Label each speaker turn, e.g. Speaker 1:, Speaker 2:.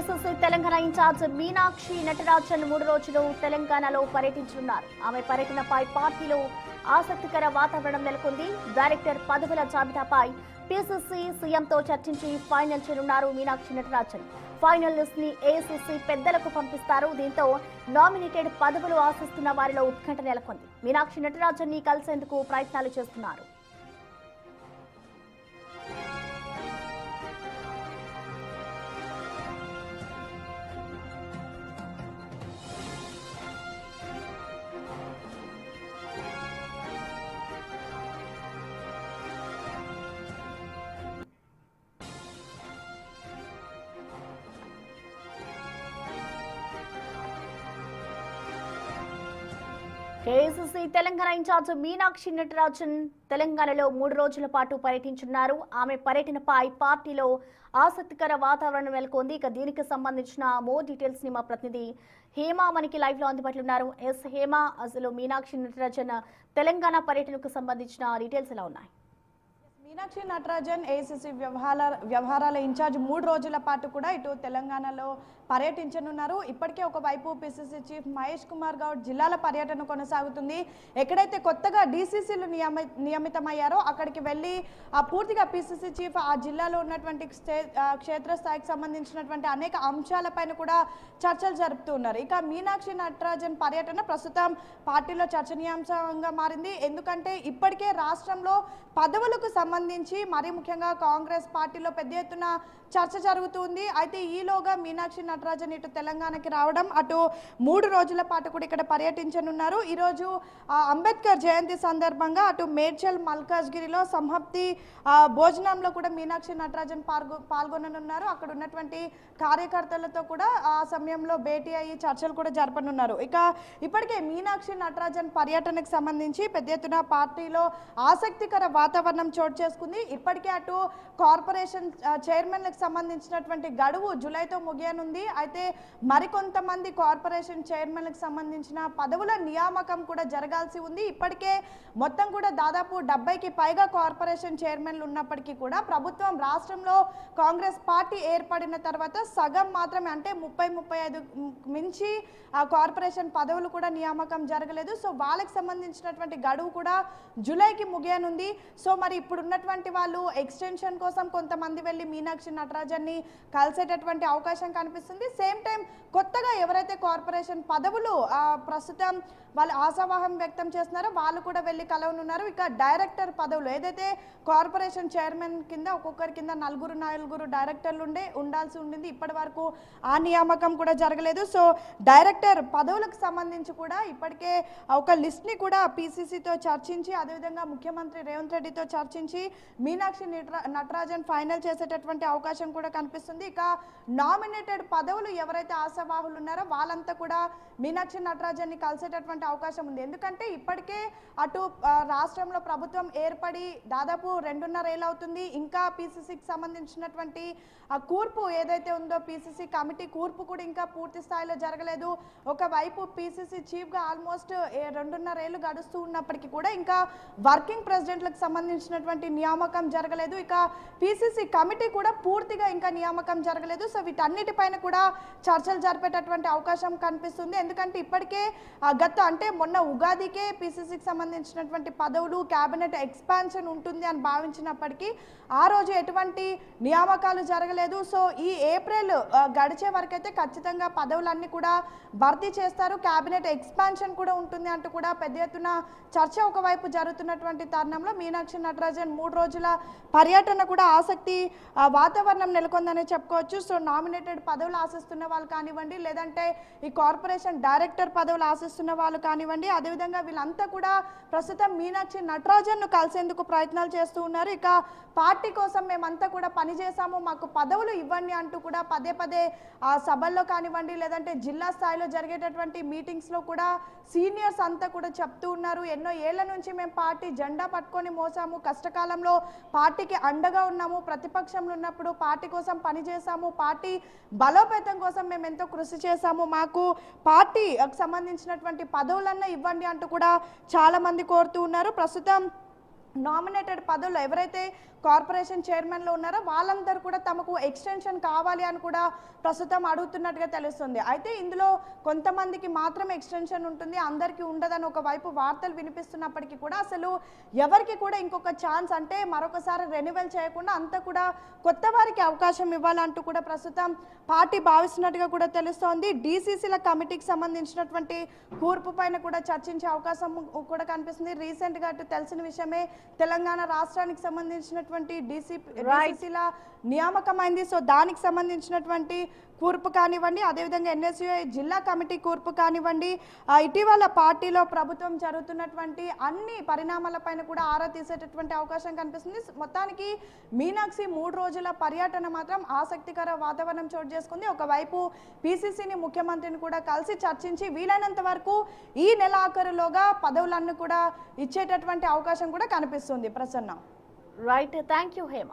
Speaker 1: AICC Telangana incharge Meenakshi Natarajan 3 రోజులు తెలంగాణలో పర్యటించనున్నారు. ఆమె పర్యటనపై పార్టీలో ఆసక్తికర వాతావరణం నెలకొంది. డైరెక్టర్ పదవుల జాబితాపై పీసీసీ సీఎంతో చర్చించి ఫైనల్ చేయనున్నారు మీనాక్షి నటరాజన్. ఫైనల్ లిస్ట్ ని ఏఐసీసీ పెద్దలకు పంపిస్తారు. దీంతో నామినేటెడ్ పదవులు ఆశిస్తున్న వారిలో ఉత్కంఠ నెలకొంది. మీనాక్షి నటరాజన్ ని కలిసేందుకు ప్రయత్నాలు చేస్తున్నారు. ఏఐసీసీ తెలంగాణ ఇన్ఛార్జ్ మీనాక్షి నటరాజన్ తెలంగాణలో 3 రోజుల పాటు పర్యటించనున్నారు. ఆమె పర్యటనపై పార్టీలో ఆసక్తికర వాతావరణం నెలకొంది. ఇక దీనికి సంబంధించిన మోర్ డీటెయిల్స్ ని మా ప్రతినిధి హేమ మనకి లైవ్ లో అందుబాటులో ఉన్నారు. ఎస్ హేమ, అసలు మీనాక్షి నటరాజన్ తెలంగాణ పర్యటనకు సంబంధించిన డీటెయిల్స్ ఎలా ఉన్నాయి?
Speaker 2: మీనాక్షి నటరాజన్ ఏఐసీసీ వ్యవహారాల ఇన్ఛార్జ్ 3 రోజుల పాటు కూడా ఇటు తెలంగాణలో పర్యటించనున్నారు. ఇప్పటికే ఒకవైపు పిసిసి చీఫ్ మహేష్ కుమార్ గౌడ్ జిల్లాల పర్యటన కొనసాగుతుంది. ఎక్కడైతే కొత్తగా డీసీసీలు నియమితమయ్యారో అక్కడికి వెళ్ళి పూర్తిగా పిసిసి చీఫ్ ఆ జిల్లాలో ఉన్నటువంటి క్షేత్రస్థాయికి సంబంధించినటువంటి అనేక అంశాలపైన కూడా చర్చలు జరుపుతున్నారు. ఇక మీనాక్షి నటరాజన్ పర్యటన ప్రస్తుతం పార్టీలో చర్చనీయాంశంగా మారింది. ఎందుకంటే ఇప్పటికే రాష్ట్రంలో పదవులకు సంబంధించి మరీ ముఖ్యంగా కాంగ్రెస్ పార్టీలో పెద్ద ఎత్తున చర్చ జరుగుతుంది. అయితే ఈలోగా మీనాక్షి నటరాజన్ ఇటు తెలంగాణకి రావడం, అటు 3 రోజుల పాటు కూడా ఇక్కడ పర్యటించనున్నారు. ఈరోజు అంబేద్కర్ జయంతి సందర్భంగా అటు మేడ్చల్ మల్కాజ్గిరిలో సంహప్తి భోజనంలో కూడా మీనాక్షి నటరాజన్ పాల్గొననున్నారు. అక్కడ ఉన్నటువంటి కార్యకర్తలతో కూడా ఆ సమయంలో భేటీ అయ్యి చర్చలు కూడా జరపనున్నారు. ఇక ఇప్పటికే మీనాక్షి నటరాజన్ పర్యటనకు సంబంధించి పెద్ద ఎత్తున పార్టీలో ఆసక్తికర వాతావరణం చోటు చేసుకుంది. ఇప్పటికే అటు కార్పొరేషన్ చైర్మన్లకు సంబంధించినటువంటి గడువు జూలైతో ముగియనుంది. అయితే మరికొంతమంది కార్పొరేషన్ చైర్మన్లకు సంబంధించిన పదవుల నియామకం కూడా జరగాల్సి ఉంది. ఇప్పటికే మొత్తం కూడా దాదాపు 70కి పైగా కార్పొరేషన్ చైర్మన్లు ఉన్నప్పటికీ కూడా ప్రభుత్వం రాష్ట్రంలో కాంగ్రెస్ పార్టీ ఏర్పడిన తర్వాత సగం మాత్రమే, అంటే 30-35 మించి ఆ కార్పొరేషన్ పదవులు కూడా నియామకం జరగలేదు. సో వాళ్ళకి సంబంధించినటువంటి గడువు కూడా జూలైకి ముగియనుంది. సో మరి ఇప్పుడు ఉన్నటువంటి వాళ్ళు ఎక్స్టెన్షన్ కోసం కొంతమంది వెళ్ళి మీనాక్షి నటరాజన్ని కలిసేటటువంటి అవకాశం కనిపిస్తుంది. సేమ్ టైం కొత్తగా ఎవరైతే కార్పొరేషన్ పదవులు ప్రస్తుతం వాళ్ళు ఆశావాహం వ్యక్తం చేస్తున్నారో వాళ్ళు కూడా వెళ్ళి కలవనున్నారు. ఇక డైరెక్టర్ పదవులు ఏదైతే కార్పొరేషన్ చైర్మన్ కింద ఒక్కొక్కరి కింద నలుగురు డైరెక్టర్లు ఉండాల్సి ఉండింది, ఇప్పటి వరకు ఆ నియామకం కూడా జరగలేదు. సో డైరెక్టర్ పదవులకు సంబంధించి కూడా ఇప్పటికే ఒక లిస్ట్ని కూడా పీసీసీతో చర్చించి, అదేవిధంగా ముఖ్యమంత్రి రేవంత్ రెడ్డితో చర్చించి మీనాక్షి నటరాజన్ ఫైనల్ చేసేటటువంటి అవకాశం కూడా కనిపిస్తుంది. ఇక నామినేటెడ్ పదవులు ఎవరైతే ఆశావాహులు ఉన్నారో వాళ్ళంతా కూడా మీనాక్షి నటరాజన్ని కలిసేటటువంటి అవకాశం ఉంది. ఎందుకంటే ఇప్పటికే అటు రాష్ట్రంలో ప్రభుత్వం ఏర్పడి దాదాపు 2.5 ఏళ్ళు అవుతుంది. ఇంకా పీసీసీకి సంబంధించినటువంటి కూర్పు ఏదైతే ఉందో పీసీసీ కమిటీ కూర్పు కూడా ఇంకా పూర్తి స్థాయిలో జరగలేదు. ఒకవైపు పీసీసీ చీఫ్గా ఆల్మోస్ట్ 2.5 ఏళ్ళు గడుస్తూ ఉన్నప్పటికీ కూడా ఇంకా వర్కింగ్ ప్రెసిడెంట్లకు సంబంధించినటువంటి నియామకం జరగలేదు. ఇక పీసీసీ కమిటీ కూడా పూర్తిగా ఇంకా నియామకం జరగలేదు. సో వీటన్నిటిపైన కూడా చర్చలు జరిపేటటువంటి అవకాశం కనిపిస్తుంది. ఎందుకంటే ఇప్పటికే అంటే మొన్న ఉగాదికే పీసీసీకి సంబంధించినటువంటి పదవులు క్యాబినెట్ ఎక్స్పాన్షన్ ఉంటుంది అని భావించినప్పటికీ ఆ రోజు ఎటువంటి నియామకాలు జరగలేదు. సో ఈ ఏప్రిల్ గడిచే వరకైతే ఖచ్చితంగా పదవులన్నీ కూడా భర్తీ చేస్తారు, క్యాబినెట్ ఎక్స్పాన్షన్ కూడా ఉంటుంది అంటూ కూడా పెద్ద ఎత్తున చర్చ ఒకవైపు జరుగుతున్నటువంటి తరుణంలో మీనాక్షి నటరాజన్ 3 రోజుల పర్యటన కూడా ఆసక్తి వాతావరణం నెలకొందనే చెప్పుకోవచ్చు. సో నామినేటెడ్ పదవులు ఆశిస్తున్న వాళ్ళు కానివ్వండి, లేదంటే ఈ కార్పొరేషన్ డైరెక్టర్ పదవులు ఆశిస్తున్న వాళ్ళు కానివ్వండి, అదేవిధంగా వీళ్ళంతా కూడా ప్రస్తుతం మీనాక్షి నటరాజన్ను కలిసేందుకు ప్రయత్నాలు చేస్తూ ఉన్నారు. ఇక పార్టీ కోసం మేమంతా కూడా పనిచేసాము, మాకు పదవులు ఇవ్వండి అంటూ కూడా పదే ఆ సభల్లో కానివ్వండి, లేదంటే జిల్లా స్థాయిలో జరిగేటటువంటి మీటింగ్స్లో కూడా సీనియర్స్ అంతా కూడా చెప్తూ ఉన్నారు. ఎన్నో ఏళ్ల నుంచి మేము పార్టీ జెండా పట్టుకొని మోసాము, కష్టకాలంలో పార్టీకి అండగా ఉన్నాము, ప్రతిపక్షంలో ఉన్నప్పుడు పార్టీ కోసం పనిచేసాము, పార్టీ బలోపేతం కోసం మేము ఎంతో కృషి చేశాము, మాకు పార్టీకి సంబంధించినటువంటి పదవులన్నా ఇవ్వండి అంటూ కూడా చాలా మంది కోరుతూ ఉన్నారు. ప్రస్తుతం నామినేటెడ్ పదవులు ఎవరైతే కార్పొరేషన్ చైర్మన్లు ఉన్నారో వాళ్ళందరూ కూడా తమకు ఎక్స్టెన్షన్ కావాలి అని కూడా ప్రస్తుతం అడుగుతున్నట్టుగా తెలుస్తుంది. అయితే ఇందులో కొంతమందికి మాత్రం ఎక్స్టెన్షన్ ఉంటుంది, అందరికీ ఉండదని ఒకవైపు వార్తలు వినిపిస్తున్నప్పటికీ కూడా అసలు ఎవరికి కూడా ఇంకొక ఛాన్స్ అంటే మరొకసారి రెన్యువల్ చేయకుండా అంతా కూడా కొత్త వారికి అవకాశం ఇవ్వాలంటూ కూడా ప్రస్తుతం పార్టీ భావిస్తున్నట్టుగా కూడా తెలుస్తోంది. డీసీసీల కమిటీకి సంబంధించినటువంటి కూర్పు పైన కూడా చర్చించే అవకాశం కూడా కనిపిస్తుంది. రీసెంట్గా అటు తెలిసిన విషయమే తెలంగాణ రాష్ట్రానికి సంబంధించినటువంటి డీసీసీల నియామకమైంది. సో దానికి సంబంధించినటువంటి కూర్పు కానివ్వండి, అదేవిధంగా ఎన్ఎస్యుఐ జిల్లా కమిటీ కూర్పు కానివ్వండి, ఇటీవల పార్టీలో ప్రభుత్వం జరుగుతున్నటువంటి అన్ని పరిణామాలపైన కూడా ఆరా తీసేటటువంటి అవకాశం కనిపిస్తుంది. మొత్తానికి మీనాక్షి 3 రోజుల పర్యటన మాత్రం ఆసక్తికర వాతావరణం చోటు చేసుకుంది. ఒకవైపు పిసిసిని ముఖ్యమంత్రిని కూడా కలిసి చర్చించి వీలైనంత వరకు ఈ నెల ఆఖరులోగా పదవులన్నీ కూడా ఇచ్చేటటువంటి అవకాశం కూడా కనిపిస్తుంది. Prasanna.
Speaker 1: Right, thank you Hema.